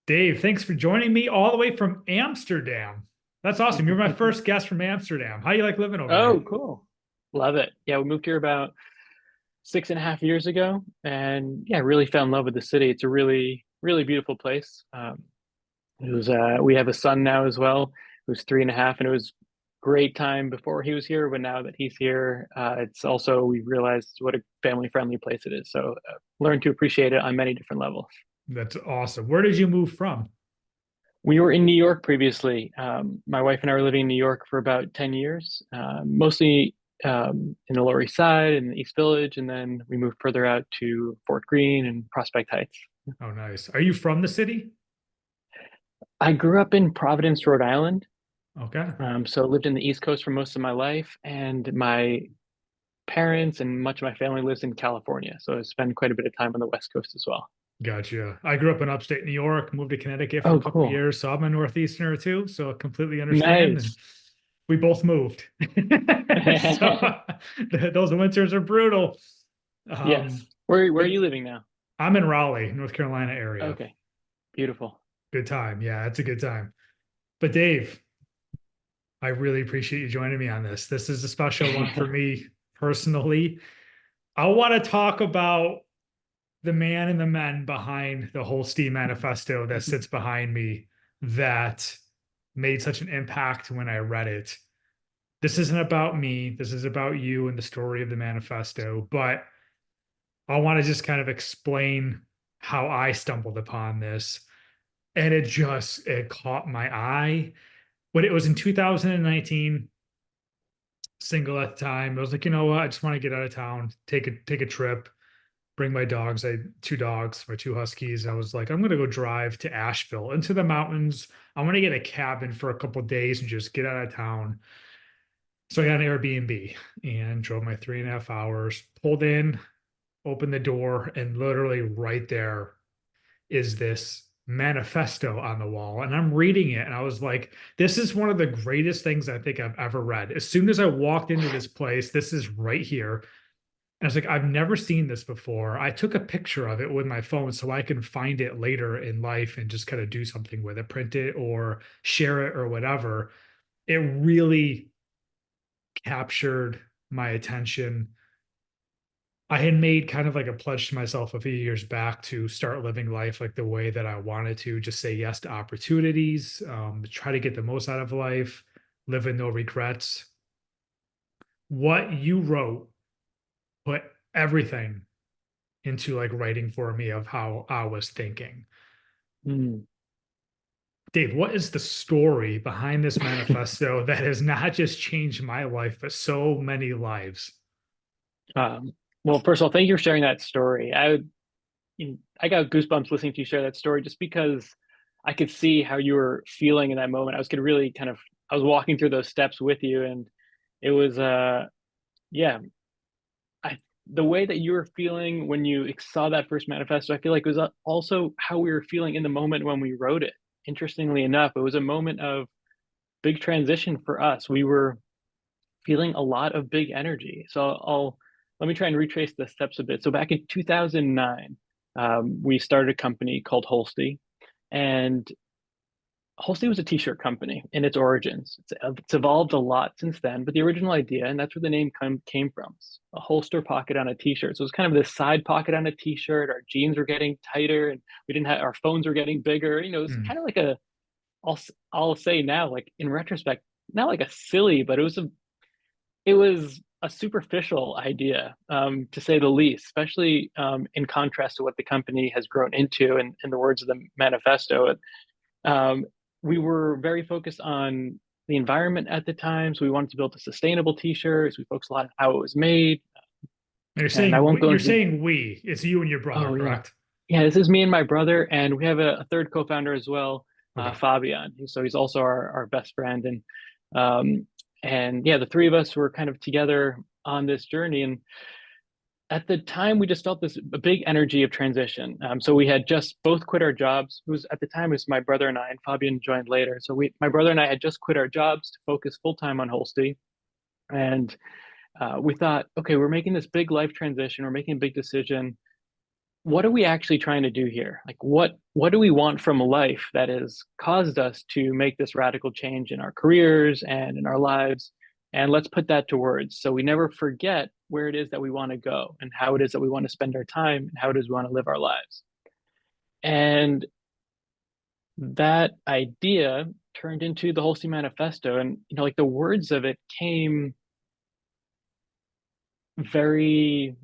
Dave, thanks for joining me all the way from Amsterdam. That's awesome. You're my first guest from Amsterdam. How you like living over there? Oh, cool. Love it. Yeah, we moved here about 6.5 years ago, and yeah, really fell in love with the city. It's a really, really beautiful place. We have a son now as well, who's 3.5, and it was great time before he was here, but now that he's here, it's also we realized what a family-friendly place it is. So, learned to appreciate it on many different levels. That's awesome. Where did you move from? We were in New York previously. My wife and I were living in New York for about 10 years, mostly in the Lower East Side and the East Village. And then we moved further out to Fort Greene and Prospect Heights. Oh, nice. Are you from the city? I grew up in Providence, Rhode Island. Okay. So lived in the East Coast for most of my life. And my parents and much of my family lives in California. So I spend quite a bit of time on the West Coast as well. Gotcha. I grew up in upstate New York, moved to Connecticut for a Oh, couple of cool. years, so I'm a Northeasterner too, so I completely understand. And Nice. we both moved. So those winters are brutal. Yes. Um, Where are but you living now? I'm in Raleigh, North Carolina area. Okay. Beautiful. Good time. Yeah, it's a good time. But Dave, I really appreciate you joining me on this. This is a special one for me personally. I want to talk about the man and the men behind the Holstee Manifesto that sits behind me that made such an impact when I read it. This isn't about me. This is about you and the story of the manifesto. But I want to just kind of explain how I stumbled upon this. And it caught my eye when it was in 2019, single at the time. I was like, you know what? I just want to get out of town, take a trip, bring my dogs. I had two dogs, my two huskies. I was like, I'm gonna go drive to Asheville into the mountains. I'm gonna get a cabin for a couple of days and just get out of town. So I got an Airbnb and drove my 3.5 hours, pulled in, opened the door, and literally right there is this manifesto on the wall. And I'm reading it, and I was like, this is one of the greatest things I think I've ever read. As soon as I walked into this place, this is right here. And I was like, I've never seen this before. I took a picture of it with my phone so I can find it later in life and just kind of do something with it, print it or share it or whatever. It really captured my attention. I had made kind of like a pledge to myself a few years back to start living life like the way that I wanted to, just say yes to opportunities, try to get the most out of life, live with no regrets. What you wrote put everything into like writing for me of how I was thinking. Mm. Dave, what is the story behind this manifesto that has not just changed my life, but so many lives? Um, well, first of all, thank you for sharing that story. I got goosebumps listening to you share that story just because I could see how you were feeling in that moment. I was walking through those steps with you, and it was yeah, I the way that you were feeling when you saw that first manifesto, I feel like it was also how we were feeling in the moment when we wrote it. Interestingly enough, it was a moment of big transition for us. We were feeling a lot of big energy. So I'll let me try and retrace the steps a bit. So back in 2009, we started a company called Holstee, and Holstee was a t-shirt company in its origins. It's evolved a lot since then, but the original idea, and that's where the name came from, a holster pocket on a t-shirt. So it was kind of this side pocket on a t-shirt. Our jeans were getting tighter, and we didn't have our phones were getting bigger. It's Mm. kind of like I'll I'll say now, like in retrospect, not like a silly, but it was a superficial idea, to say the least, especially in contrast to what the company has grown into. And in the words of the manifesto, um, we were very focused on the environment at the time. So we wanted to build a sustainable t-shirts. We focused a lot on how it was made. And I won't go You're into, saying we. It's you and your brother, oh, yeah. correct? Yeah, this is me and my brother. And we have a third co founder as well, Okay. Fabian. So he's also our best friend. Um, and yeah, the three of us were kind of together on this journey. And at the time we just felt this a big energy of transition. So we had just both quit our jobs. It was at the time it was my brother and I, and Fabian joined later. So my brother and I had just quit our jobs to focus full time on Holstee, and we thought, okay, we're making this big life transition. We're making a big decision. what are we actually trying to do here? Like what do we want from life that has caused us to make this radical change in our careers and in our lives? And let's put that to words so we never forget where it is that we want to go and how it is that we want to spend our time and how it is we want to live our lives. And that idea turned into the Holstee Manifesto. And like the words of it came very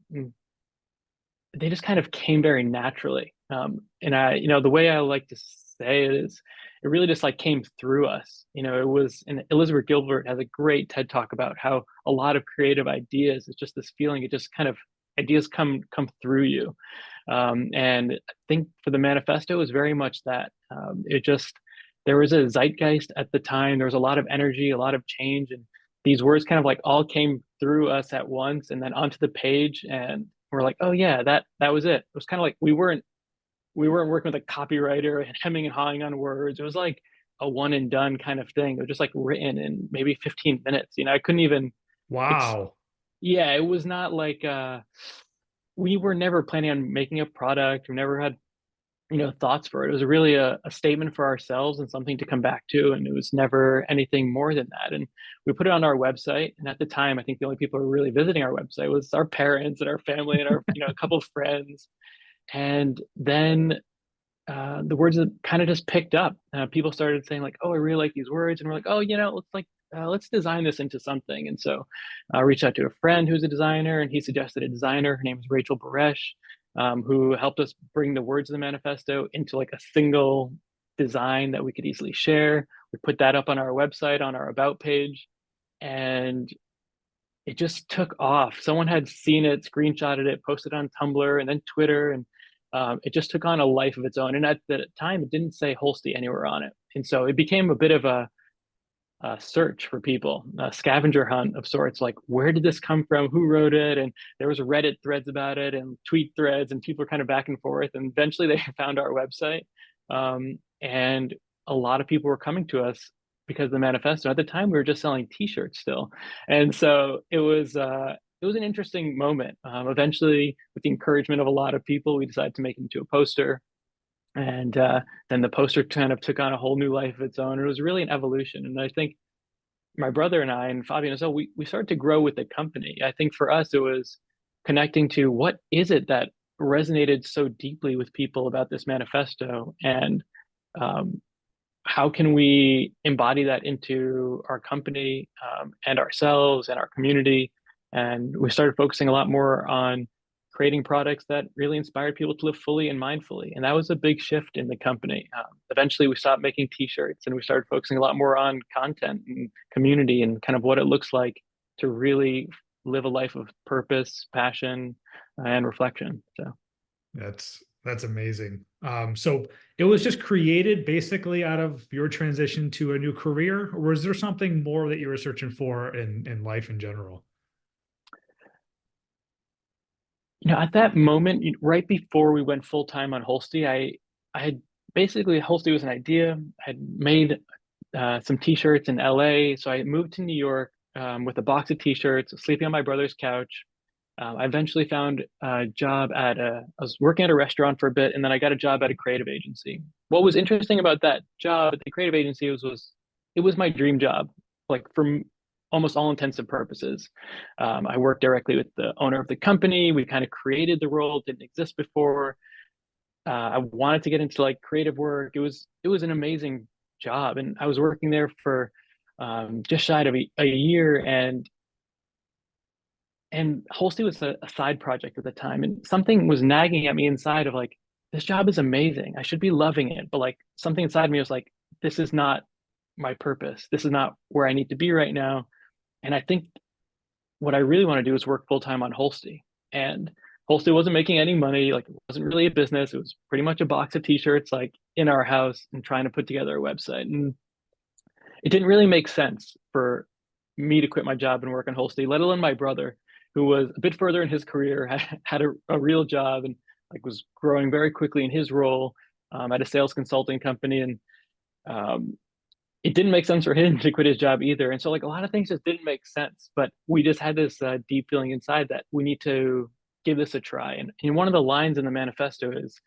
they just kind of came very naturally. And the way I like to say it is, it really just like came through us. It was, and Elizabeth Gilbert has a great TED talk about how a lot of creative ideas, it's just this feeling, it just kind of ideas come through you. And I think for the manifesto, it was very much that. There was a zeitgeist at the time. There was a lot of energy, a lot of change, and these words kind of like all came through us at once and then onto the page. And we're like, oh yeah, that was it. It was kind of like we weren't working with a copywriter and hemming and hawing on words. It was like a one and done kind of thing. It was just like written in maybe 15 minutes. I couldn't even Wow. yeah, it was not like we were never planning on making a product. We never had thoughts for it. It was really a statement for ourselves and something to come back to. And it was never anything more than that. And we put it on our website. And at the time, I think the only people who were really visiting our website was our parents and our family and our, a couple of friends. And then the words kind of just picked up. People started saying like, "Oh, I really like these words," and we're like, "Oh, let's design this into something." And so I reached out to a friend who's a designer, and he suggested a designer. Her name is Rachel Baresh, who helped us bring the words of the manifesto into like a single design that we could easily share. We put that up on our website on our about page, and it just took off. Someone had seen it, screenshotted it, posted on Tumblr and then Twitter, and it just took on a life of its own. And at the time, it didn't say Holstee anywhere on it, and so it became a bit of a search for people, a scavenger hunt of sorts. Like, where did this come from? Who wrote it? And there was Reddit threads about it and tweet threads, and people were kind of back and forth. And eventually, they found our website, and a lot of people were coming to us because of the manifesto. At the time, we were just selling T-shirts still, and so it was an interesting moment. Eventually, with the encouragement of a lot of people, we decided to make it into a poster, and then the poster kind of took on a whole new life of its own. It was really an evolution, and I think my brother and I and Fabian as well, we started to grow with the company. I think for us, it was connecting to what is it that resonated so deeply with people about this manifesto, and um, how can we embody that into our company, and ourselves and our community. And we started focusing a lot more on creating products that really inspired people to live fully and mindfully. And that was a big shift in the company. Eventually, we stopped making T-shirts and we started focusing a lot more on content and community and kind of what it looks like to really live a life of purpose, passion, and reflection. So That's amazing. So it was just created basically out of your transition to a new career, or was there something more that you were searching for in life in general? at that moment, right before we went full time on Holstee, I had basically Holstee was an idea. I had made some T-shirts in LA, so I moved to New York with a box of T-shirts, sleeping on my brother's couch. I eventually found a job I was working at a restaurant for a bit, and then I got a job at a creative agency. What was interesting about that job at the creative agency was it was my dream job, like from almost all intents and purposes. I worked directly with the owner of the company. We kind of created the role, didn't exist before. I wanted to get into like creative work. It was an amazing job, and I was working there for just shy of a year, and Holstee was a side project at the time, and something was nagging at me inside of like, this job is amazing. I should be loving it, but like something inside me was like, this is not my purpose. This is not where I need to be right now. And I think what I really want to do is work full time on Holstee. And Holstee wasn't making any money. Like, it wasn't really a business. It was pretty much a box of T-shirts, like in our house, and trying to put together a website. And it didn't really make sense for me to quit my job and work on Holstee, let alone my brother, who was a bit further in his career, had a real job, and like was growing very quickly in his role at a sales consulting company. And um, it didn't make sense for him to quit his job either. And so like a lot of things just didn't make sense, but we just had this deep feeling inside that we need to give this a try. And one of the lines in the manifesto is,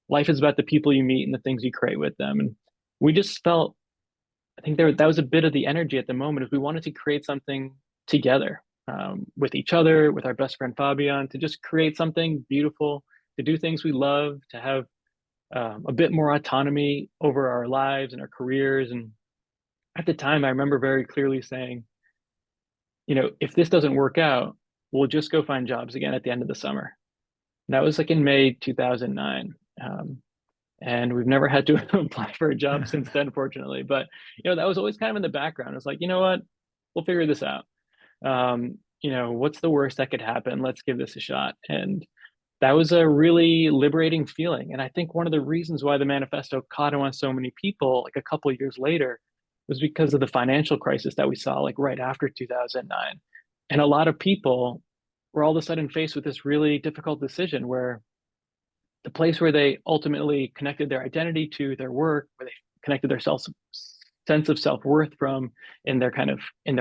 life is about the people you meet and the things you create with them. And we just felt, I think that was a bit of the energy at the moment, is we wanted to create something together, with each other, with our best friend Fabian, to just create something beautiful, to do things we love, to have a bit more autonomy over our lives and our careers. And at the time, I remember very clearly saying, if this doesn't work out, we'll just go find jobs again at the end of the summer. And that was like in May 2009. And we've never had to apply for a job since then, fortunately. But that was always kind of in the background. It's like, you know what, we'll figure this out. What's the worst that could happen? Let's give this a shot. And that was a really liberating feeling. And I think one of the reasons why the manifesto caught on so many people, like a couple of years later, was because of the financial crisis that we saw, like right after 2009. And a lot of people were all of a sudden faced with this really difficult decision, where the place where they ultimately connected their identity to, their work, where they connected their sense of self-worth from, in their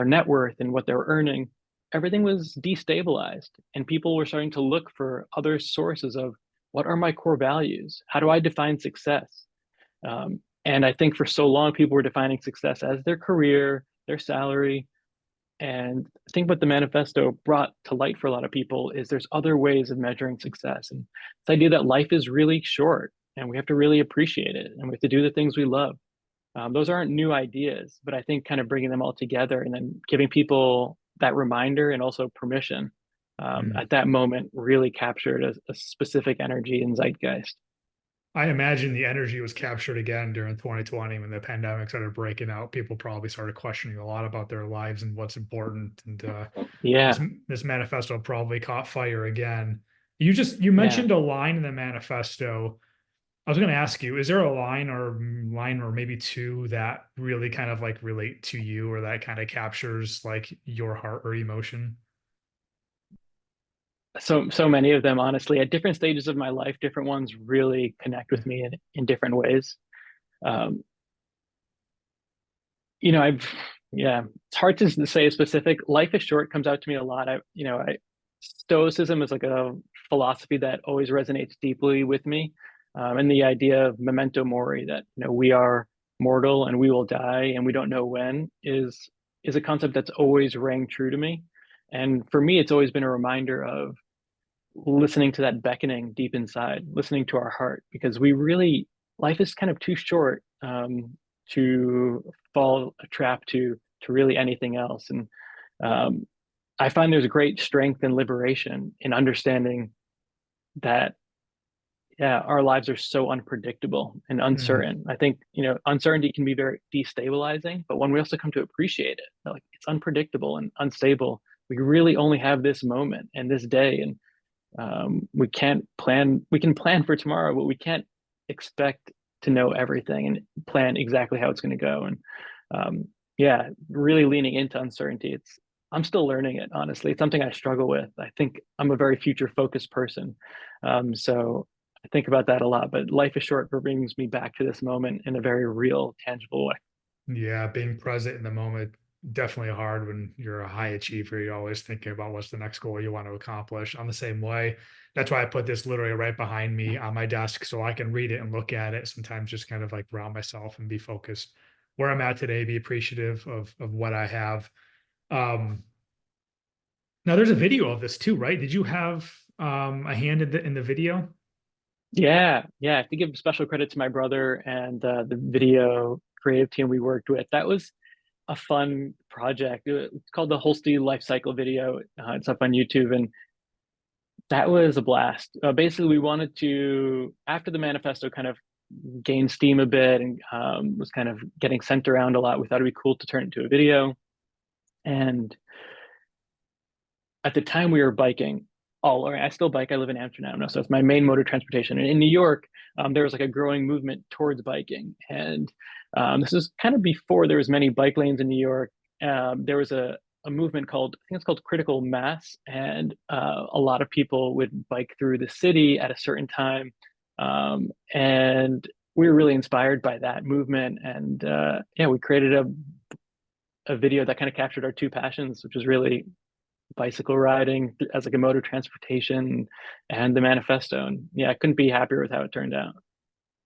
net worth and what they were earning, everything was destabilized. And people were starting to look for other sources of, what are my core values? How do I define success? And I think for so long, people were defining success as their career, their salary. And I think what the manifesto brought to light for a lot of people is there's other ways of measuring success. And this idea that life is really short and we have to really appreciate it, and we have to do the things we love. Those aren't new ideas, but I think kind of bringing them all together and then giving people that reminder and also permission, at that moment, really captured a specific energy and zeitgeist. I imagine the energy was captured again during 2020 when the pandemic started breaking out. People probably started questioning a lot about their lives and what's important. And this Yeah, this manifesto probably caught fire again. You yeah. mentioned a line in the manifesto. I was going to ask you, is there a line or maybe two that really kind of like relate to you, or that kind of captures like your heart or emotion? So many of them, honestly, at different stages of my life, different ones really connect with me in different ways. Um, I've, yeah, it's hard to say a specific. Life is short comes out to me a lot. Stoicism is like a philosophy that always resonates deeply with me. And the idea of memento mori, that, we are mortal and we will die and we don't know when, is a concept that's always rang true to me. And for me, it's always been a reminder of listening to that beckoning deep inside, listening to our heart, because life is kind of too short, to fall a trap to really anything else. And um, I find there's a great strength and liberation in understanding that, yeah, our lives are so unpredictable and Mm, uncertain. I think, uncertainty can be very destabilizing, but when we also come to appreciate it, like, it's unpredictable and unstable. We really only have this moment and this day, and we can plan for tomorrow, but we can't expect to know everything and plan exactly how it's going to go. And yeah, really leaning into uncertainty. I'm still learning it, honestly. It's something I struggle with. I think I'm a very future focused person. So I think about that a lot, but life is short brings me back to this moment in a very real, tangible way. yeah, being present in the moment, definitely hard when you're a high achiever. You're always thinking about what's the next goal you want to accomplish. I'm the same way. That's why I put this literally right behind me on my desk so I can read it and look at it. Sometimes just kind of like ground myself and be focused where I'm at today, be appreciative of what I have. Um, Now there's a video of this too, right? Did you have a hand in the video? Yeah. I have to give special credit to my brother and the video creative team we worked with. That was a fun project. It's called the Holstee Life Cycle video. It's up on YouTube, and that was a blast. Basically, we wanted to, after the manifesto kind of gained steam a bit and was kind of getting sent around a lot, we thought it'd be cool to turn it into a video. And at the time, we were biking all around. I still bike. I live in Amsterdam now, so it's my main mode of transportation. And in New York, there was like a growing movement towards biking, and this is kind of before there was many bike lanes in New York. There was a movement called, I think it's called critical mass, and a lot of people would bike through the city at a certain time, and we were really inspired by that movement. And yeah, we created a video that kind of captured our two passions, which was really bicycle riding as like a mode of transportation, and the manifesto. And yeah, I couldn't be happier with how it turned out.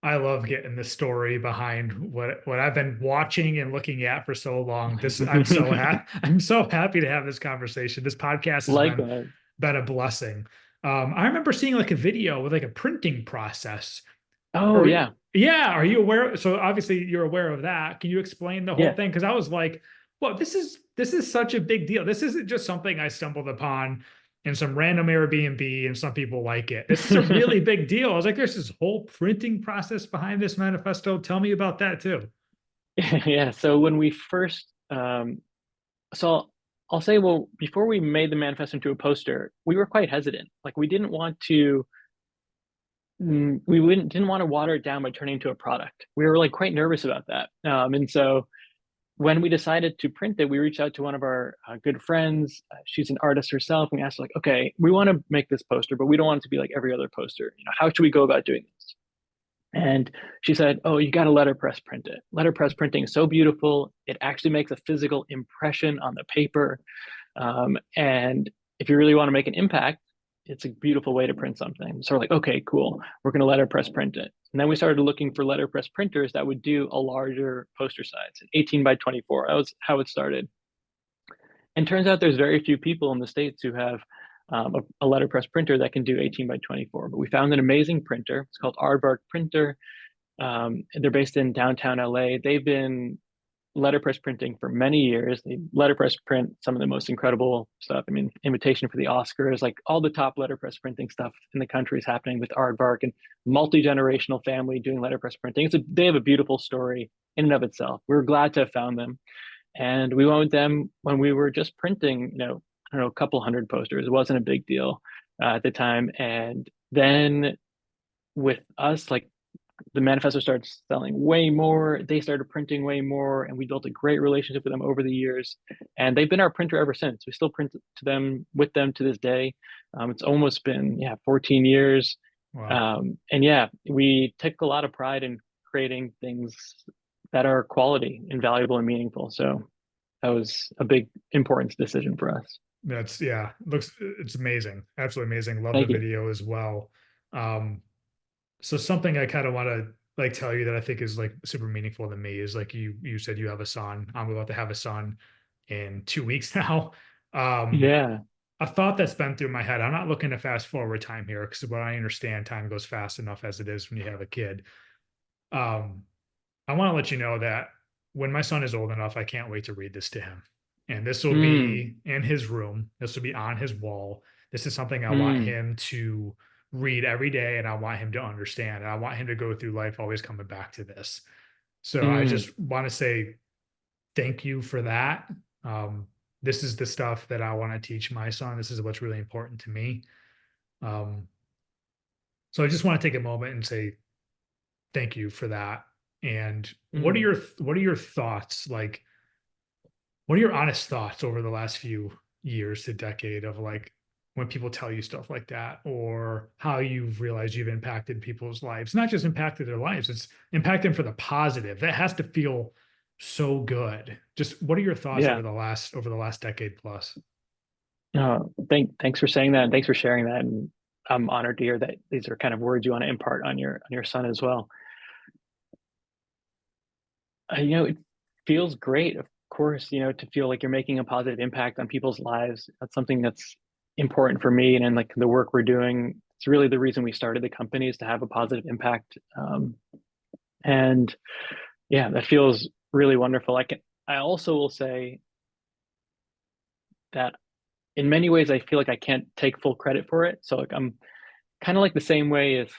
I love getting the story behind what I've been watching and looking at for so long. This I'm so happy. I'm so happy to have this conversation. This podcast has Likewise. been a blessing. I remember seeing like a video with like a printing process. Oh Or yeah. yeah, are you aware? So obviously you're aware of that. Can you explain the whole Yeah. thing? Because I was like, well, this is such a big deal. This isn't just something I stumbled upon in some random Airbnb and some people like it. This is a really big deal. I was like, there's this whole printing process behind this manifesto. Tell me about that too. Yeah. So when we first, so I'll say, well, before we made the manifesto into a poster, we were quite hesitant. Like we didn't want to, we didn't want to water it down by turning into a product. We were like quite nervous about that. And so when we decided to print it, we reached out to one of our good friends. She's an artist herself. And we asked, like, okay, we want to make this poster, but we don't want it to be like every other poster. You know, how should we go about doing this? And she said, oh, you got to letterpress print it. Letterpress printing is so beautiful. It actually makes a physical impression on the paper. And if you really want to make an impact, it's a beautiful way to print something. So we're like, okay, cool. We're going to letterpress print it. And then we started looking for letterpress printers that would do a larger poster size, 18 by 24. That was how it started. And turns out there's very few people in the States who have a letterpress printer that can do 18 by 24. But we found an amazing printer. It's called Aardvark Printer. They're based in downtown LA. They've been letterpress printing for many years. They letterpress print some of the most incredible stuff. I mean, Invitation for the Oscars, like all the top letterpress printing stuff in the country is happening with Aardvark, and multi-generational family doing letterpress printing. They have a beautiful story in and of itself. We were glad to have found them. And we went with them when we were just printing, I don't know, a couple hundred posters. It wasn't a big deal at the time. And then with us, like the manifesto started selling way more. They started printing way more, and we built a great relationship with them over the years. And they've been our printer ever since. We still print to them with them to this day. It's almost been 14 years. Wow. And yeah, we take a lot of pride in creating things that are quality and valuable and meaningful. So that was a big importance decision for us. That's yeah, looks it's amazing. Absolutely amazing. Love the Thank you. video as well. Um, so something I kind of want to like tell you that I think is like super meaningful to me is like you said you have a son. I'm about to have a son in 2 weeks now. Um, Yeah. a thought that's been through my head. I'm not looking to fast forward time here because what I understand, time goes fast enough as it is when you have a kid. Um, I want to let you know that when my son is old enough, I can't wait to read this to him. And this will Mm, be in his room. This will be on his wall. This is something I want mm, him to read every day and I want him to understand. And I want him to go through life always coming back to this. So I mm, just want to say thank you for that. Um, this is the stuff that I want to teach my son. This is what's really important to me. Um, so I just want to take a moment and say thank you for that. And mm. what are your thoughts like? What are your honest thoughts over the last few years to decade of like when people tell you stuff like that, or how you've realized you've impacted people's lives? Not just impacted their lives, it's impacted them for the positive. That has to feel so good. Just what are your thoughts Yeah. over the last decade plus? Thanks for saying that, and thanks for sharing that. And I'm honored to hear that these are kind of words you want to impart on your son as well. It feels great, of course, to feel like you're making a positive impact on people's lives. That's something that's important for me, and in like the work we're doing, it's really the reason we started the company, is to have a positive impact. And yeah, that feels really wonderful. I also will say that in many ways, I feel like I can't take full credit for it. So like I'm kind of like the same way if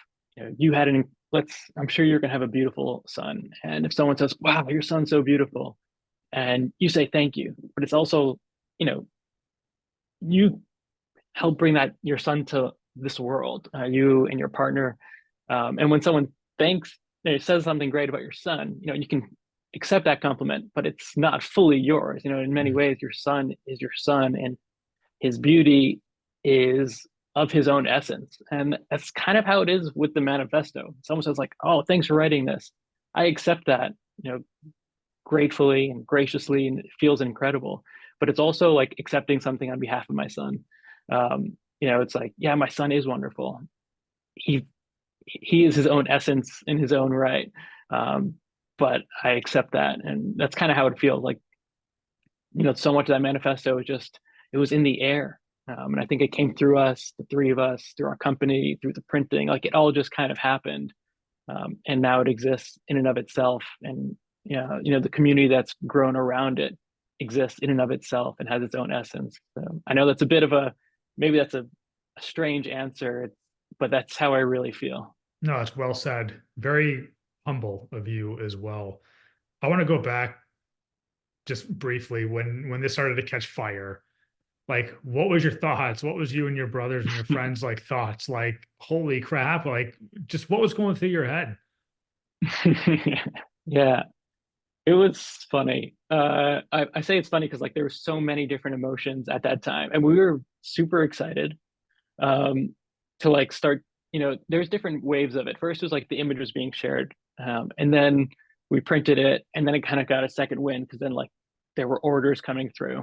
you had I'm sure you're gonna have a beautiful son, and if someone says, "Wow, your son's so beautiful," and you say thank you, but it's also, you know, you help bring that your son to this world, you and your partner, and when someone thanks, says something great about your son, you can accept that compliment, but it's not fully yours. In many Mhm. ways, your son is your son, and his beauty is of his own essence. And that's kind of how it is with the manifesto. Someone says, like, oh, thanks for writing this. I accept that, gratefully and graciously, and it feels incredible. but it's also like accepting something on behalf of my son. It's like, yeah, my son is wonderful. He he is his own essence in his own right. Um, but I accept that, and that's kind of how it feels. Like, so much of that manifesto was just, it was in the air. And I think it came through us, the three of us, through our company, through the printing. Like, it all just kind of happened, and now it exists in and of itself. And the community that's grown around it exists in and of itself and has its own essence. So I know that's a bit of a, maybe that's a strange answer, but that's how I really feel. No, it's well said. Very humble of you as well. I want to go back just briefly when this started to catch fire. Like, what was your thoughts? What was you and your brothers and your friends like thoughts? Like, holy crap! Like, just what was going through your head? Yeah, it was funny. I say it's funny because like there were so many different emotions at that time, and we were super excited um, to like start. There's different waves of it. First was like the image was being shared, and then we printed it, and then it kind of got a second wind because then like there were orders coming through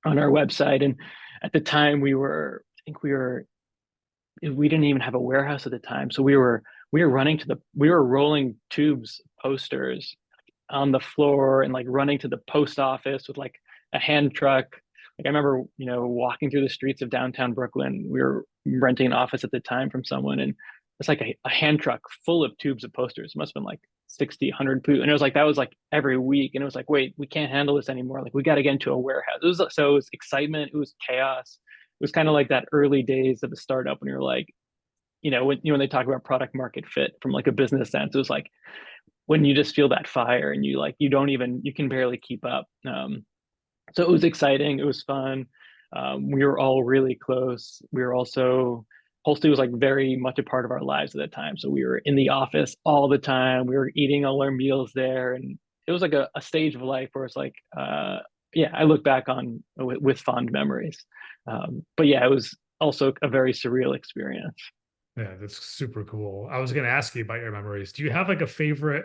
on our website, and at the time I think we didn't even have a warehouse at the time, so we were rolling tubes posters on the floor and like running to the post office with like a hand truck. Like I remember, walking through the streets of downtown Brooklyn. We were renting an office at the time from someone, and it's like a hand truck full of tubes of posters. It must have been like 60, 100. And it was like, that was like every week. And it was like, wait, we can't handle this anymore. Like, we got to get into a warehouse. So it was excitement. It was chaos. It was kind of like that early days of a startup when you're like, when they talk about product market fit from like a business sense, it was like when you just feel that fire and you can barely keep up. So it was exciting. It was fun. We were all really close. We were also, Holstee was like very much a part of our lives at that time. So we were in the office all the time. We were eating all our meals there. And it was like a stage of life where it's like, yeah, I look back on with fond memories. But yeah, it was also a very surreal experience. Yeah, that's super cool. I was going to ask you about your memories. Do you have like a favorite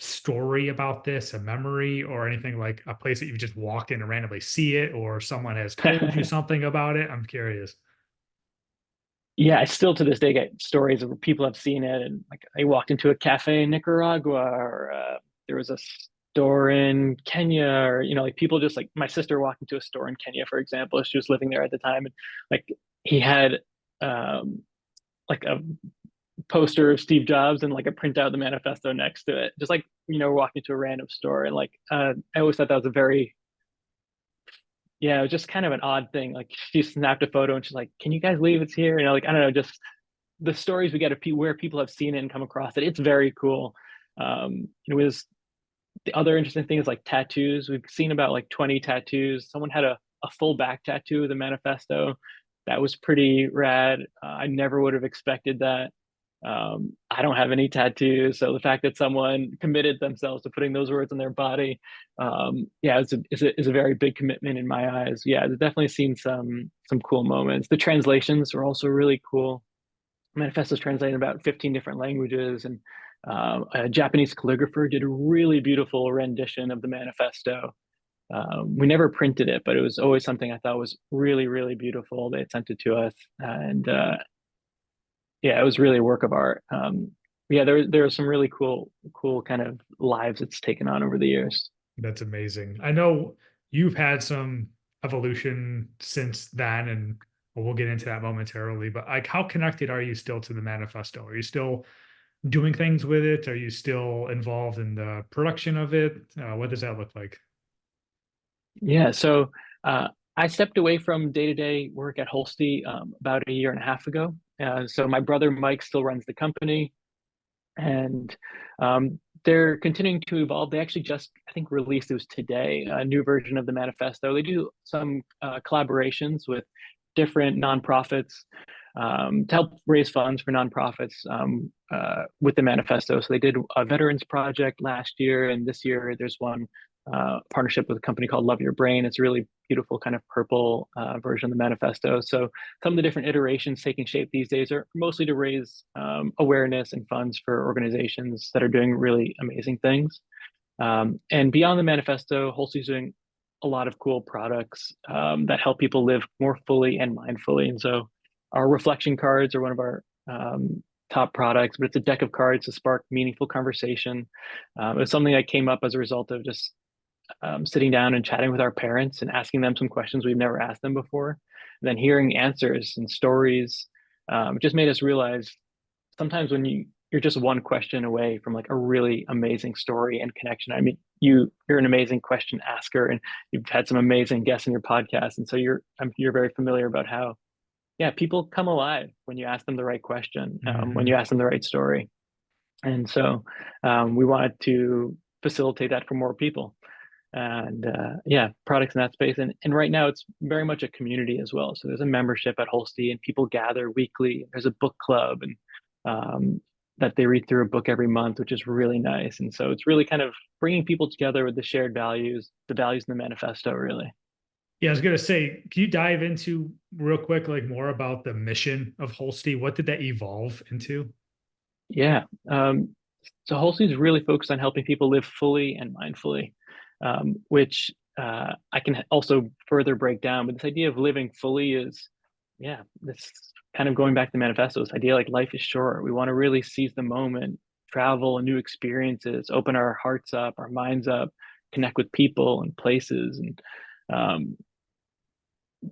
story about this, a memory, or anything like a place that you've just walked in and randomly see it, or someone has told you something about it? I'm curious. Yeah, I still to this day get stories of people have seen it, and like I walked into a cafe in Nicaragua, or there was a store in Kenya, or like people just like my sister walked into a store in Kenya, for example. She was living there at the time, and like he had um, like a poster of Steve Jobs and like a printout of the manifesto next to it, just like walking to a random store, and like I always thought that was a very yeah, it was just kind of an odd thing. Like she snapped a photo and she's like, "Can you guys leave? It's here." Like I don't know, just the stories we get of where people have seen it and come across it. It's very cool. It was the other interesting thing is like tattoos. We've seen about like 20 tattoos. Someone had a full back tattoo of the manifesto. That was pretty rad. I never would have expected that. I don't have any tattoos, so the fact that someone committed themselves to putting those words on their body, yeah, it's a very big commitment in my eyes. Yeah, I've definitely seen some cool moments. The translations are also really cool. Manifesto's translated in about 15 different languages, and a Japanese calligrapher did a really beautiful rendition of the manifesto. We never printed it, but it was always something I thought was really, really beautiful. They had sent it to us, and yeah, it was really a work of art. Yeah, there are some really cool kind of lives it's taken on over the years. That's amazing. I know you've had some evolution since then, and we'll get into that momentarily. But like, how connected are you still to the manifesto? Are you still doing things with it? Are you still involved in the production of it? What does that look like? Yeah, so I stepped away from day-to-day work at Holstee about a year and a half ago. So my brother Mike still runs the company, and they're continuing to evolve. They actually just, I think, released, it was today, a new version of the manifesto. They do some collaborations with different nonprofits to help raise funds for nonprofits with the manifesto. So they did a veterans project last year, and this year there's one partnership with a company called Love Your Brain. It's a really beautiful kind of purple version of the manifesto. So some of the different iterations taking shape these days are mostly to raise awareness and funds for organizations that are doing really amazing things. And beyond the manifesto, Holstee's doing a lot of cool products that help people live more fully and mindfully. And so our reflection cards are one of our top products, but it's a deck of cards to spark meaningful conversation. It's something that came up as a result of just sitting down and chatting with our parents and asking them some questions we've never asked them before. And then hearing answers and stories just made us realize sometimes when you're just one question away from like a really amazing story and connection. I mean, you're an amazing question asker, and you've had some amazing guests in your podcast, and so you're very familiar about how yeah people come alive when you ask them the right question, when you Mhm. ask them the right story, and so we wanted to facilitate that for more people. And yeah, products in that space, and right now it's very much a community as well. So there's a membership at Holstee, and people gather weekly. There's a book club, and um, that they read through a book every month, which is really nice. And so it's really kind of bringing people together with the shared values, the values in the manifesto, really. Yeah, I was gonna say, can you dive into real quick, like more about the mission of Holstee? What did that evolve into? Yeah. So Holstee is really focused on helping people live fully and mindfully, which I can also further break down. But this idea of living fully is, yeah, this kind of going back to the manifesto, this idea like life is short. We want to really seize the moment, travel, new experiences, open our hearts up, our minds up, connect with people and places, and um,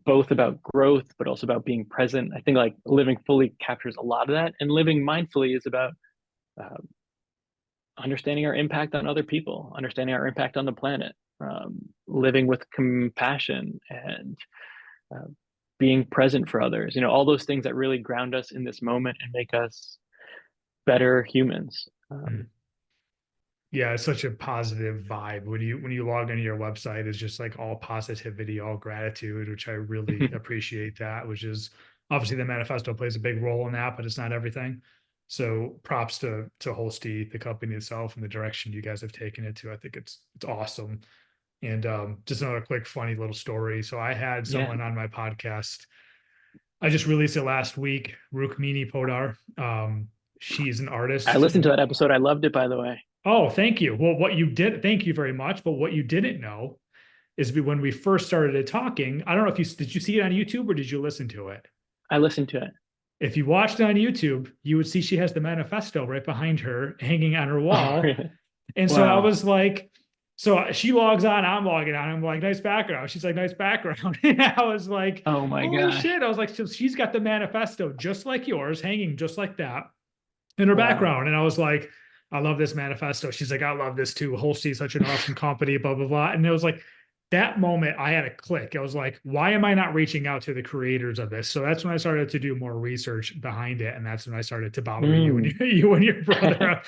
both about growth, but also about being present. I think like living fully captures a lot of that, and living mindfully is about uh, understanding our impact on other people, understanding our impact on the planet, living with compassion and uh, being present for others. You know, all those things that really ground us in this moment and make us better humans. Mm. Yeah, it's such a positive vibe when you log into your website. It's just like all positivity, all gratitude, which I really appreciate that. Which is obviously the manifesto plays a big role in that, but it's not everything. So props to Holstee, the company itself, and the direction you guys have taken it to. I think it's awesome. And just another quick, funny little story. So I had Yeah, someone on my podcast. I just released it last week. Rukmini Podar. She's an I artist. listened to that episode. I loved it, by the way. Oh, thank you. Well, what you did, thank you very much. But what you didn't know is when we first started talking, I don't know if you did you see it on YouTube or did you listen to it? I listened to it. If you watched it on YouTube, you would see she has the manifesto right behind her hanging on her Oh, wall. really? And so I Wow. was like, so she logs on, I'm logging on. I'm like, nice background. She's like, nice background. And I was like, Oh my holy gosh. shit. I was like, so she's got the manifesto just like yours, hanging just like that in her Wow. background. And I was like, I love this manifesto. She's like, I love this too. Holstee is such an awesome company, blah, blah, blah. And it was like that moment I had a click. I was like, why am I not reaching out to the creators of this? So that's when I started to do more research behind it. And that's when I started to bother you and Mm. you and your brother.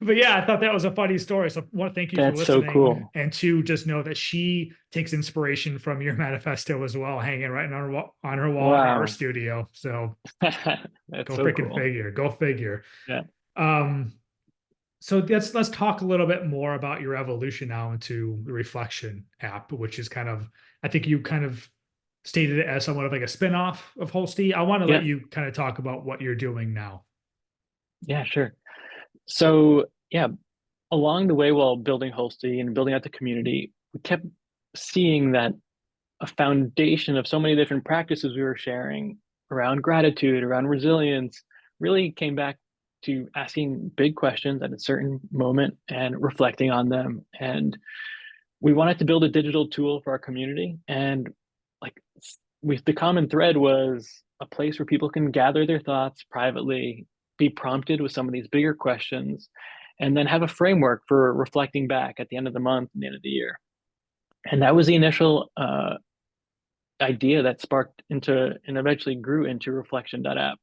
But yeah, I thought that was a funny story. So one, thank you for That's so listening. cool. And two, just know that she takes inspiration from your manifesto as well, hanging right on her wall in her Wow. studio. So That's go so freaking cool. figure. Go figure. Yeah. Um, so let's talk a little bit more about your evolution now into the Reflection app, which is kind of I think you kind of stated it as somewhat of like a spinoff of Holstee. I want to let Yeah. you kind of talk about what you're doing now. Yeah, sure. So yeah, along the way while building Holstee and building out the community, we kept seeing that a foundation of so many different practices we were sharing around gratitude, around resilience, really came back to asking big questions at a certain moment and reflecting on them. And we wanted to build a digital tool for our community. And like the common thread was a place where people can gather their thoughts privately, be prompted with some of these bigger questions, and then have a framework for reflecting back at the end of the month and the end of the year. And that was the initial idea that sparked into and eventually grew into Reflection.app.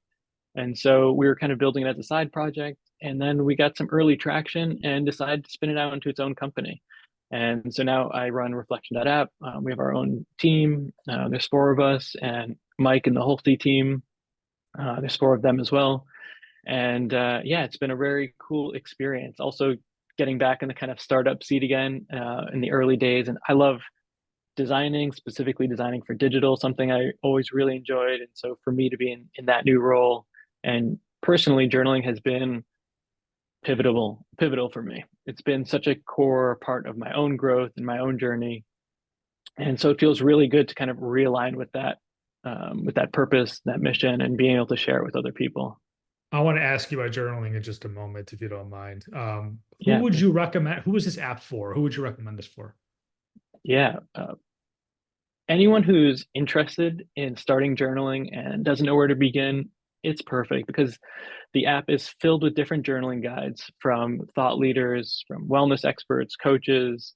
And so we were kind of building it as a side project. And then we got some early traction and decided to spin it out into its own company. And so now I run Reflection.app. We have our own team. There's four of us, and Mike and the Holstee team. There's four of them as well. And yeah, it's been a very cool experience. Also, getting back in the kind of startup seat again in the early days. And I love designing, specifically designing for digital, something I always really enjoyed. And so for me to be in that new role, and personally, journaling has been pivotal for me. It's been such a core part of my own growth and my own journey. And so it feels really good to kind of realign with that purpose, that mission, and being able to share it with other people. I want to ask you about journaling in just a moment, if you don't mind. Who Yeah, would you recommend? Who is this app for? Who would you recommend this for? yeah. Anyone who's interested in starting journaling and doesn't know where to begin, it's perfect because the app is filled with different journaling guides from thought leaders, from wellness experts, coaches,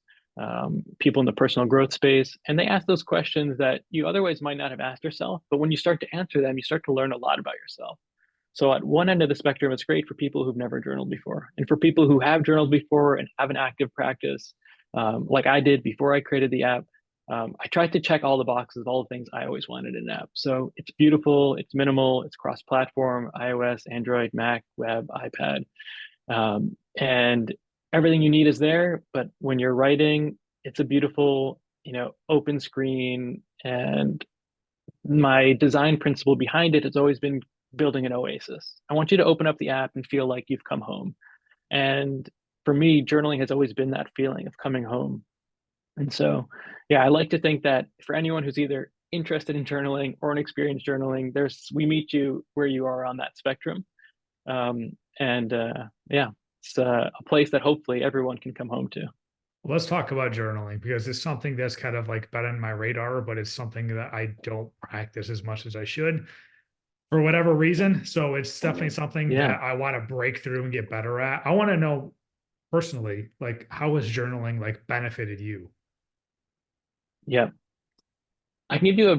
people in the personal growth space. And they ask those questions that you otherwise might not have asked yourself. But when you start to answer them, you start to learn a lot about yourself. So at one end of the spectrum, it's great for people who've never journaled before. And for people who have journaled before and have an active practice, like I did before I created the app, I tried to check all the boxes of all the things I always wanted in an app. So it's beautiful, it's minimal, it's cross-platform, iOS, Android, Mac, web, iPad, and everything you need is there. But when you're writing, it's a beautiful, open screen. And my design principle behind it has always been building an oasis. I want you to open up the app and feel like you've come home. And for me, journaling has always been that feeling of coming home. And so, yeah, I like to think that for anyone who's either interested in journaling or an experienced journaling, we meet you where you are on that spectrum. Yeah, it's a place that hopefully everyone can come home to. Let's talk about journaling because it's something that's kind of like been on my radar, but it's something that I don't practice as much as I should for whatever reason. So it's definitely something Yeah, that I want to break through and get better at. I want to know personally, like, how has journaling like benefited you? yeah. I can give you a.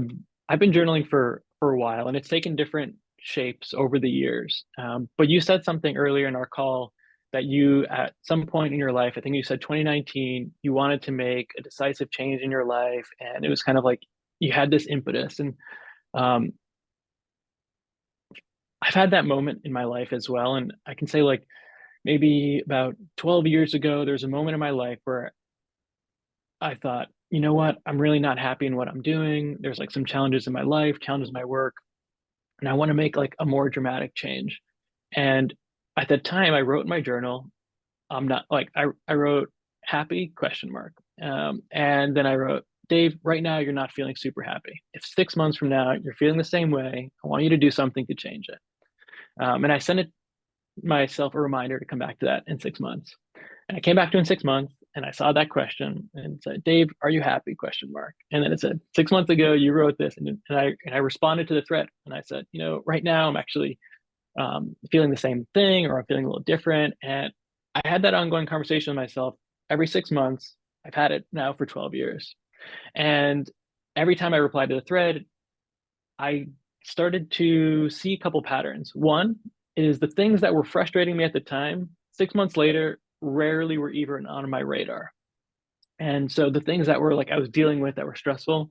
I've been journaling for a while, and it's taken different shapes over the years. But you said something earlier in our call that you, at some point in your life, I think you said 2019, you wanted to make a decisive change in your life, and it was kind of like you had this impetus. And um, I've had that moment in my life as well, and I can say like maybe about 12 years ago, there's a moment in my life where I thought, you know what, I'm really not happy in what I'm doing. There's like some challenges in my life, challenges in my work, and I want to make like a more dramatic change. And at the time, I wrote in my journal, I'm not like I wrote happy question mark, and then I wrote, Dave, right now you're not feeling super happy. If 6 months from now you're feeling the same way, I want you to do something to change it. And I sent it myself a reminder to come back to that in 6 months. And I came back to it in 6 months and I saw that question and said, Dave, are you happy? Question mark. And then it said, 6 months ago, you wrote this. And I responded to the thread and I said, right now I'm actually feeling the same thing or I'm feeling a little different. And I had that ongoing conversation with myself every 6 months. I've had it now for 12 years. And every time I replied to the thread, I started to see a couple patterns. One is the things that were frustrating me at the time, 6 months later, rarely were even on my radar. And so the things that were like I was dealing with that were stressful,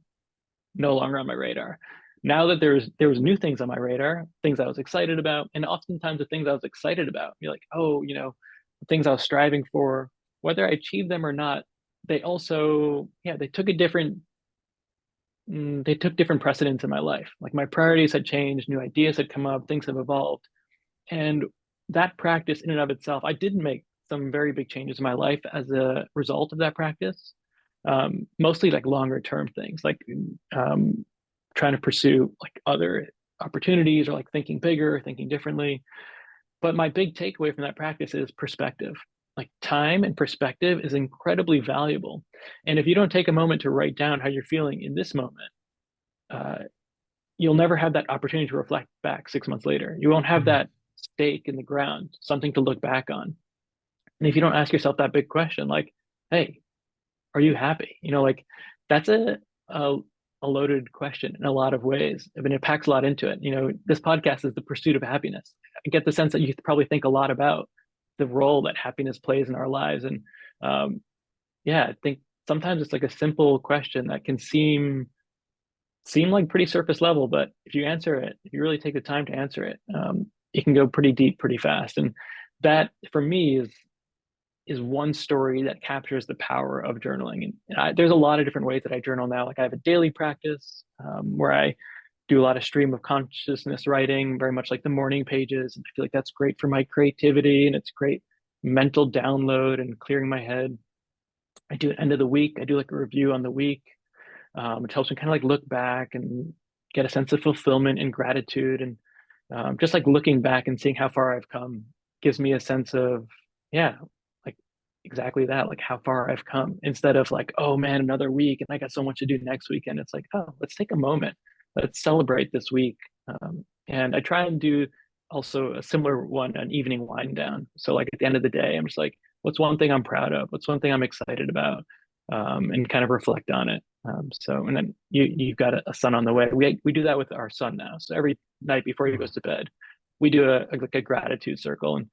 no longer on my radar. Now that there was new things on my radar, things I was excited about, and oftentimes the things I was excited about, you're like, oh, the things I was striving for, whether I achieved them or not, they also, yeah, they took different precedents in my life. Like my priorities had changed, new ideas had come up, things have evolved. And that practice in and of itself, I did make some very big changes in my life as a result of that practice. Mostly like longer term things, like trying to pursue like other opportunities or like thinking bigger, thinking differently. But my big takeaway from that practice is perspective. Like time and perspective is incredibly valuable. And if you don't take a moment to write down how you're feeling in this moment, uh, you'll never have that opportunity to reflect back 6 months later. You won't have Mhm. that stake in the ground, something to look back on. And if you don't ask yourself that big question, like, hey, are you happy? Like that's a, a loaded question in a lot of ways. I mean, it packs a lot into it. This podcast is the pursuit of happiness. I get the sense that you probably think a lot about the role that happiness plays in our lives. And yeah, I think sometimes it's like a simple question that can seem like pretty surface level, but if you answer it, if you really take the time to answer it, it can go pretty deep, pretty fast. And that for me is one story that captures the power of journaling. And there's a lot of different ways that I journal now. Like I have a daily practice where I do a lot of stream of consciousness writing, very much like the morning pages. And I feel like that's great for my creativity and it's great mental download and clearing my head. I do it end of the week. I do like a review on the week, which helps me kind of like look back and get a sense of fulfillment and gratitude. And just like looking back and seeing how far I've come gives me a sense of, yeah, like exactly that, like how far I've come, instead of like, oh man, another week and I got so much to do next weekend. It's like, oh, let's take a moment. Let's celebrate this week. And I try and do also a similar one, an evening wind down. So like at the end of the day, I'm just like, what's one thing I'm proud of? What's one thing I'm excited about? And kind of reflect on it. And then you've got a son on the way. We do that with our son now. So every night before he goes to bed, we do like a gratitude circle, and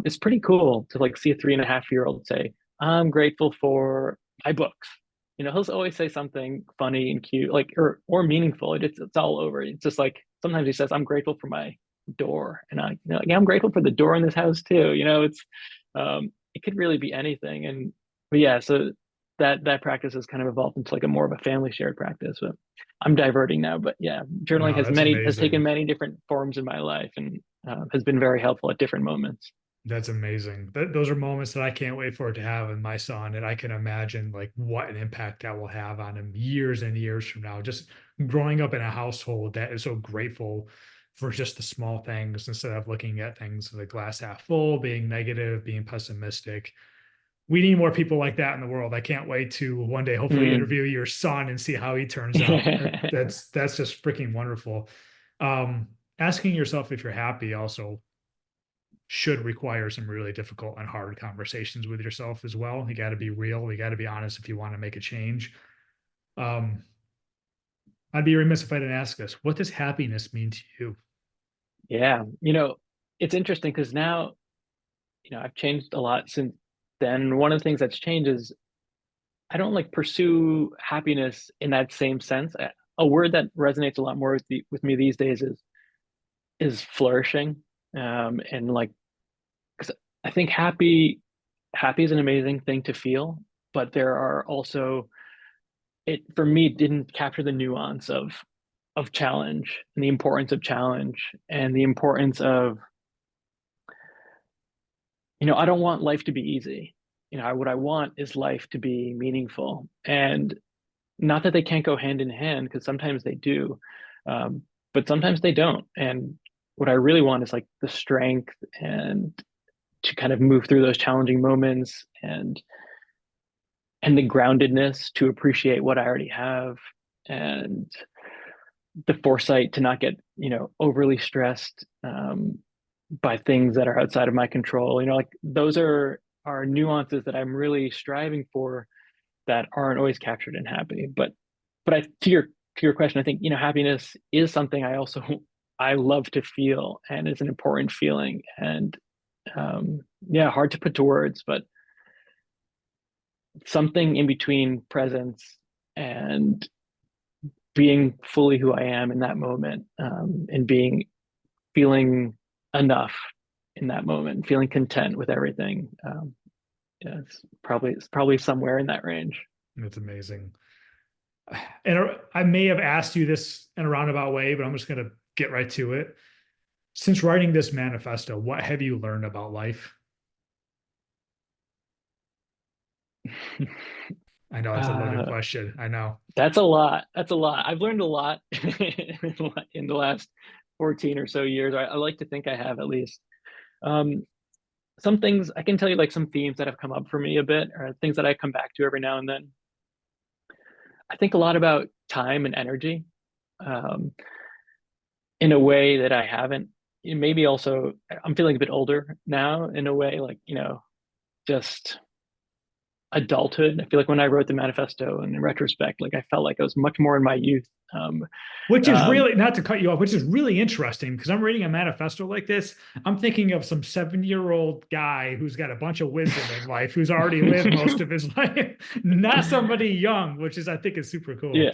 it's pretty cool to like see a 3.5-year-old say, "I'm grateful for my books." He'll always say something funny and cute, like or meaningful. It's all over. It's just like sometimes he says, "I'm grateful for my door," and like, yeah, I'm grateful for the door in this house too. It could really be anything, but yeah, so that practice has kind of evolved into like a more of a family shared practice. But I'm diverting now. But yeah, journaling No, that's has taken amazing. many different forms in my life, and has been very helpful at different moments. That's amazing. Those are moments that I can't wait for it to have with my son, and I can imagine like what an impact that will have on him years and years from now. Just growing up in a household that is so grateful for just the small things instead of looking at things the glass half full, being negative, being pessimistic. We need more people like that in the world. I can't wait to one day hopefully Mm. interview your son and see how he turns out. That's just freaking wonderful. Asking yourself if you're happy also should require some really difficult and hard conversations with yourself as well. You got to be real. You got to be honest if you want to make a change. Um, I'd be remiss if I didn't ask this. What does happiness mean to you? Yeah, it's interesting because now, I've changed a lot since then. One of the things that's changed is I don't like pursue happiness in that same sense. A word that resonates a lot more with me these days is flourishing. And like, because I think happy is an amazing thing to feel, but there are also, it for me didn't capture the nuance of challenge and the importance of challenge and the importance of, I don't want life to be easy. What I want is life to be meaningful. And not that they can't go hand in hand, because sometimes they do, but sometimes they don't. And what I really want is like the strength and to kind of move through those challenging moments, and the groundedness to appreciate what I already have, and the foresight to not get overly stressed by things that are outside of my control. Like those are nuances that I'm really striving for that aren't always captured in happy. But to your question, I think happiness is something I love to feel, and it's an important feeling, and yeah, hard to put to words, but something in between presence and being fully who I am in that moment, and feeling enough in that moment, feeling content with everything. Yeah, it's probably somewhere in that range. It's amazing. And I may have asked you this in a roundabout way, but I'm just going to get right to it. Since writing this manifesto, what have you learned about life? I know it's a loaded uh, question. I know. that's a lot. That's a lot. I've learned a lot in the last 14 or so years. I like to think I have, at least. Um, some things I can tell you, like some themes that have come up for me a bit, or things that I come back to every now and then. I think a lot about time and energy, um, in a way that I haven't. Maybe also I'm feeling a bit older now in a way, like, just adulthood. I feel like when I wrote the manifesto, and in retrospect, like I felt like I was much more in my youth. Which is Um, really, not to cut you off, which is really interesting because I'm reading a manifesto like this. I'm thinking of some 70-year-old guy who's got a bunch of wisdom in life, who's already lived most of his life, not somebody young, which is, I think, is super cool. yeah,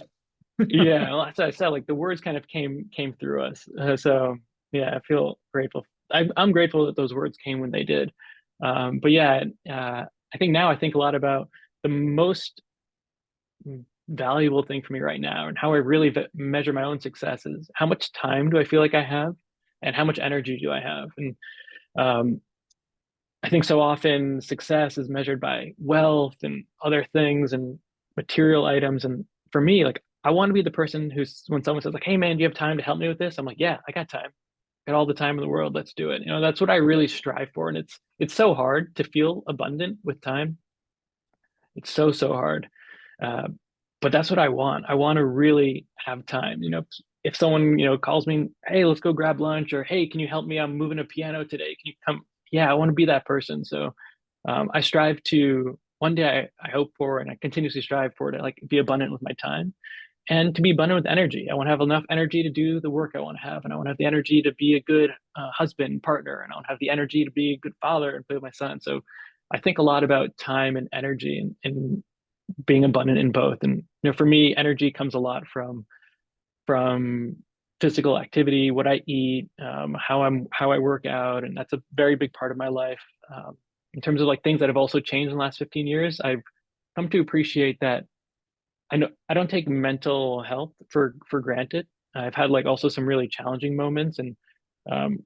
yeah. Well, as I said, like the words kind of came through us. So yeah, I feel grateful. I'm grateful that those words came when they did. But yeah, I think now I think a lot about the most valuable thing for me right now, and how I really measure my own successes. How much time do I feel like I have, and how much energy do I have? And um, I think so often success is measured by wealth and other things and material items. And for me, like I want to be the person who's when someone says like, "Hey man, do you have time to help me with this?" I'm like, "Yeah, I got time. Got all the time in the world. Let's do it." That's what I really strive for. And it's so hard to feel abundant with time. It's so hard. Uh, but that's what I want. I want to really have time. If someone, calls me, "Hey, let's go grab lunch," or "Hey, can you help me? I'm moving a piano today. Can you come?" Yeah, I want to be that person. So I strive to one day I hope for and I continuously strive for to like be abundant with my time and to be abundant with energy. I want to have enough energy to do the work I want to have, and I want to have the energy to be a good husband, partner, and I want to have the energy to be a good father and play with my son. So I think a lot about time and energy and being abundant in both. And for me, energy comes a lot from physical activity, what I eat, how I work out, and that's a very big part of my life. In terms of like things that have also changed in the last 15 years, I've come to appreciate that I know I don't take mental health for granted. I've had like also some really challenging moments, and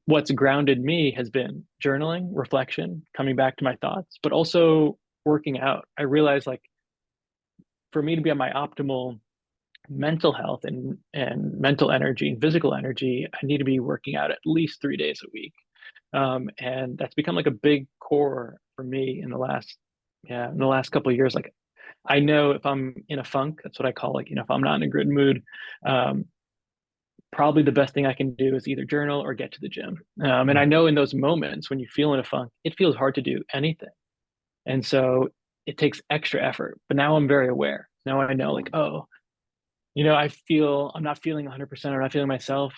what's grounded me has been journaling, reflection, coming back to my thoughts, but also working out. I realize like for me to be at my optimal mental health and mental energy and physical energy, I need to be working out at least 3 days a week. And that's become like a big core for me in the last couple of years. Like I know if I'm in a funk, that's what I call like, if I'm not in a good mood, um, probably the best thing I can do is either journal or get to the gym. And I Mm, know in those moments when you feel in a funk, it feels hard to do anything. And so it takes extra effort. But now I'm very aware. Now I know like, oh, I feel I'm not feeling 100%. I'm not feeling myself.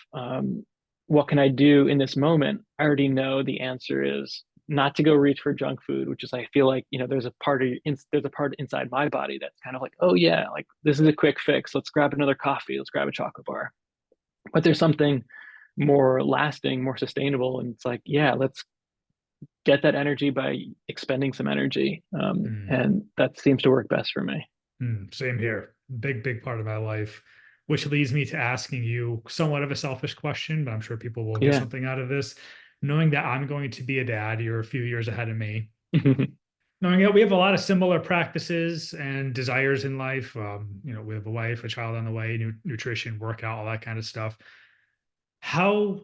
What can I do in this moment? I already know the answer is not to go reach for junk food, which is I feel like there's a part inside my body that's kind of like, oh yeah, like this is a quick fix. Let's grab another coffee. Let's grab a chocolate bar. But there's something more lasting, more sustainable, and it's like, yeah, let's get that energy by expending some energy, mm, and that seems to work best for me. Same here. Big part of my life, which leads me to asking you somewhat of a selfish question, but I'm sure people will get Yeah. something out of this. Knowing that I'm going to be a dad, you're a few years ahead of me. Knowing that we have a lot of similar practices and desires in life. We have a wife, a child on the way, nutrition, workout, all that kind of stuff. How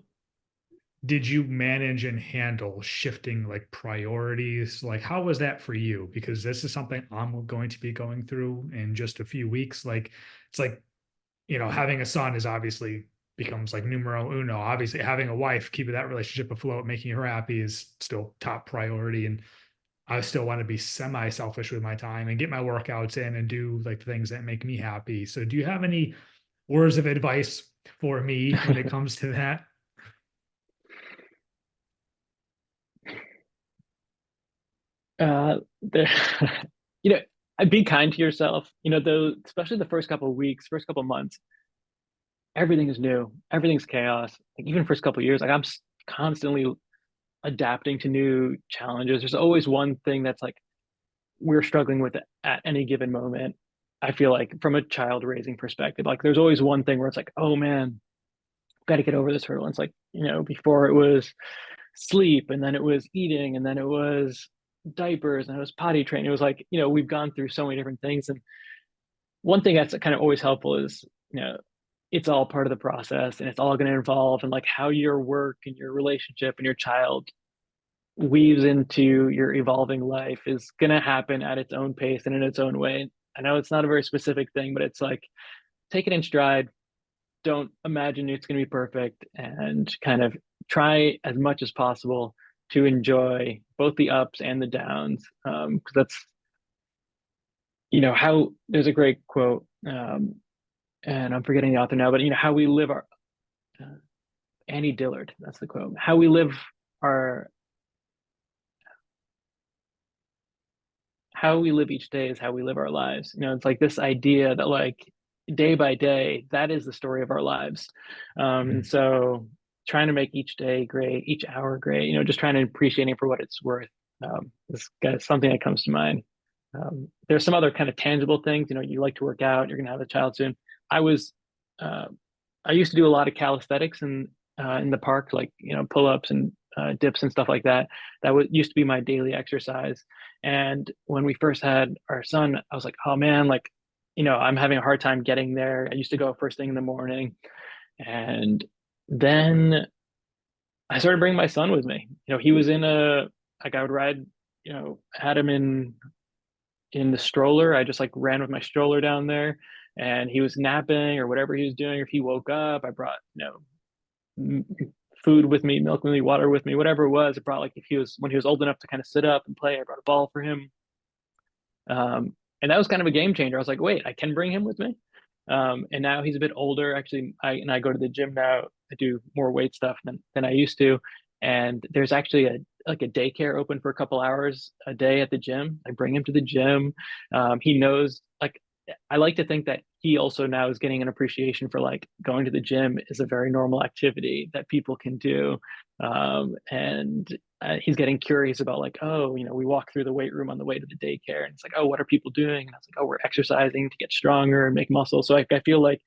did you manage and handle shifting like priorities? Like, how was that for you? Because this is something I'm going to be going through in just a few weeks. Like, it's like, having a son is obviously becomes like numero uno. Obviously, having a wife, keeping that relationship afloat, making her happy is still top priority. And I still want to be semi selfish with my time and get my workouts in and do like the things that make me happy. So, do you have any words of advice for me when it comes to that? There, you know, be kind to yourself. Though, especially the first couple of weeks, first couple of months, everything is new, everything's chaos. Like even first couple of years, like constantly adapting to new challenges. There's always one thing that's like we're struggling with at any given moment. I feel like from a child raising perspective, like there's always one thing where it's like, oh man, got to get over this hurdle. And it's like, before it was sleep, and then it was eating, and then it was diapers, and it was potty training. It was like, we've gone through so many different things. And one thing that's kind of always helpful is, it's all part of the process and it's all going to involve and like how your work and your relationship and your child weaves into your evolving life is going to happen at its own pace and in its own way. I know it's not a very specific thing, but it's like take it in stride. Don't imagine it's going to be perfect and kind of try as much as possible to enjoy both the ups and the downs. Because that's, how there's a great quote, and I'm forgetting the author now, but how we live our, uh, Annie Dillard, that's the quote, our, how we live each day is how we live our lives. It's like this idea that like day by day, that is the story of our lives. And Mm, so trying to make each day great, each hour great, just trying to appreciate it for what it's worth, is something that comes to mind. There's some other kind of tangible things, you like to work out, you're going to have a child soon. I was, uh, I used to do a lot of calisthenics in the park, like, pull-ups and dips and stuff like that. That used to be my daily exercise. And when we first had our son, I was like, oh man, like, I'm having a hard time getting there. I used to go first thing in the morning. And then I started bringing my son with me. He was like I would ride, had him in the stroller. I just like ran with my stroller down there, and he was napping or whatever he was doing. If he woke up, I brought, food with me, milk with me, water with me, whatever it was. I brought, like, if when he was old enough to kind of sit up and play, I brought a ball for him. And that was kind of a game changer. I was like, wait, I can bring him with me. And now he's a bit older. Actually, I go to the gym now. I do more weight stuff than I used to. And there's actually a daycare open for a couple hours a day at the gym. I bring him to the gym. He knows, like, I like to think that he also now is getting an appreciation for, like, going to the gym is a very normal activity that people can do. And he's getting curious about, like, oh, we walk through the weight room on the way to the daycare, and it's like, oh, what are people doing? And I was like, oh, we're exercising to get stronger and make muscle. So I feel like,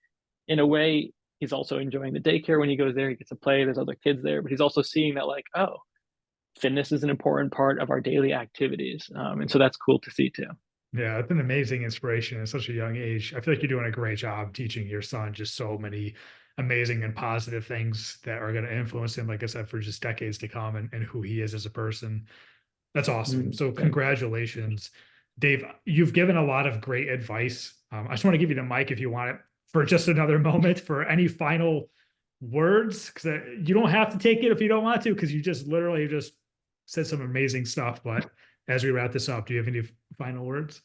in a way, he's also enjoying the daycare when he goes there. He gets to play. There's other kids there, but he's also seeing that, like, oh, fitness is an important part of our daily activities. And so that's cool to see too. Yeah, it's an amazing inspiration at such a young age. I feel like you're doing a great job teaching your son just so many amazing and positive things that are going to influence him, like I said, for just decades to come, and who he is as a person. That's awesome. So Thanks. congratulations, Dave. You've given a lot of great advice. I just want to give you the mic if you want it for just another moment for any final words, because you don't have to take it if you don't want to, because you just literally just said some amazing stuff. But as we wrap this up, do you have any final words?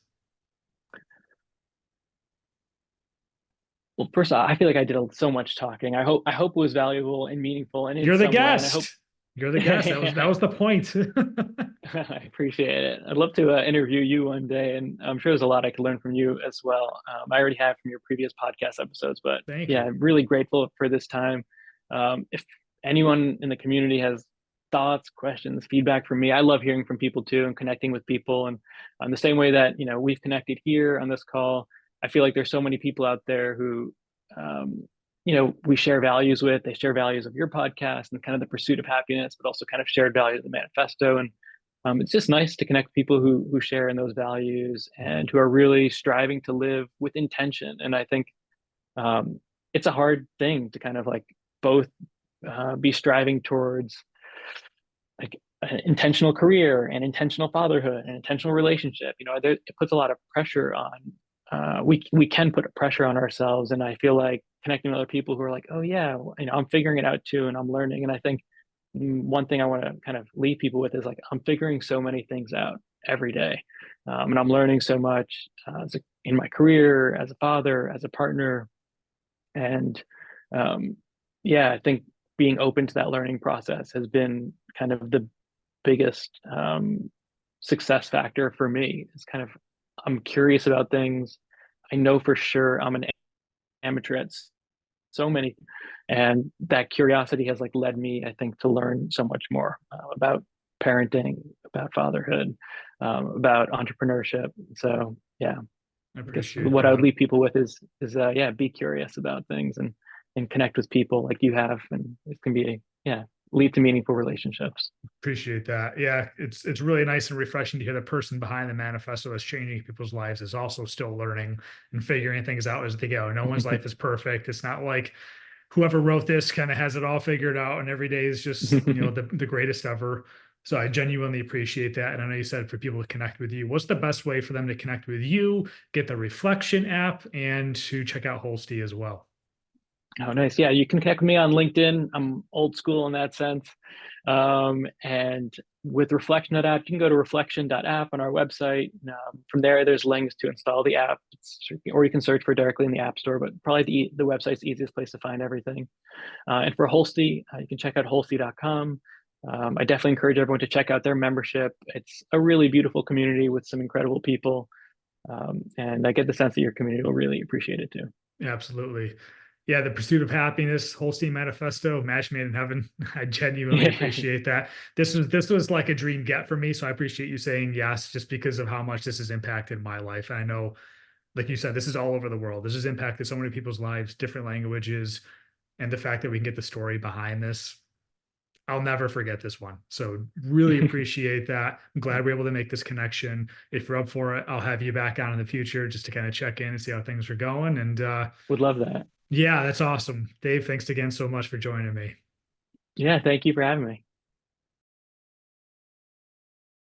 Well, first off, I feel like I did so much talking. I hope it was valuable and meaningful and in You're the some way. And I hope guest. You're the guest. That was the point. I appreciate it. I'd love to interview you one day, and I'm sure there's a lot I could learn from you as well. I already have from your previous podcast episodes, but Thank yeah, you. I'm really grateful for this time. If anyone in the community has thoughts, questions, feedback from me, I love hearing from people too and connecting with people. And the same way that we've connected here on this call, I feel like there's so many people out there who we share values with. They share values of your podcast and kind of the pursuit of happiness, but also kind of shared values of the manifesto. And it's just nice to connect with people who share in those values and who are really striving to live with intention. And I think it's a hard thing to kind of, like, both be striving towards, like, an intentional career and intentional fatherhood and intentional relationship. It puts a lot of pressure on. We can put pressure on ourselves, and I feel like connecting with other people who are like, oh yeah, I'm figuring it out too, and I'm learning. And I think one thing I want to kind of leave people with is, like, I'm figuring so many things out every day, and I'm learning so much in my career, as a father, as a partner. And yeah, I think being open to that learning process has been kind of the biggest success factor for me. It's kind of, I'm curious about things. I know for sure I'm an amateur at so many, and that curiosity has, like, led me, I think, to learn so much more about parenting, about fatherhood, about entrepreneurship. So yeah, I I guess appreciate what I would that. leave people with is yeah, be curious about things, and connect with people like you have, and it can be yeah, lead to meaningful relationships. Appreciate that. Yeah, it's really nice and refreshing to hear the person behind the manifesto that's changing people's lives is also still learning and figuring things out as they go. No one's life is perfect. It's not like whoever wrote this kind of has it all figured out and every day is just, the greatest ever. So I genuinely appreciate that. And I know you said for people to connect with you, what's the best way for them to connect with you, get the Reflection app, and to check out Holstee as well? Oh, nice. Yeah, you can connect with me on LinkedIn. I'm old school in that sense. And with Reflection.app, you can go to Reflection.app on our website. From there, there's links to install the app, or you can search for directly in the App Store, but probably the website's the easiest place to find everything. And for Holstee, you can check out holti.com. I definitely encourage everyone to check out their membership. It's a really beautiful community with some incredible people. And I get the sense that your community will really appreciate it too. Absolutely. Yeah, the pursuit of happiness, Holstee Manifesto, match made in heaven. I genuinely Yeah. appreciate that. This was like a dream get for me. So I appreciate you saying yes, just because of how much this has impacted my life. And I know, like you said, this is all over the world. This has impacted so many people's lives, different languages, and the fact that we can get the story behind this. I'll never forget this one. So really appreciate that. I'm glad we're able to make this connection. If you're up for it, I'll have you back on in the future just to kind of check in and see how things are going. And Would love that. yeah, that's awesome. Dave, thanks again so much for joining me. Yeah, thank you for having me.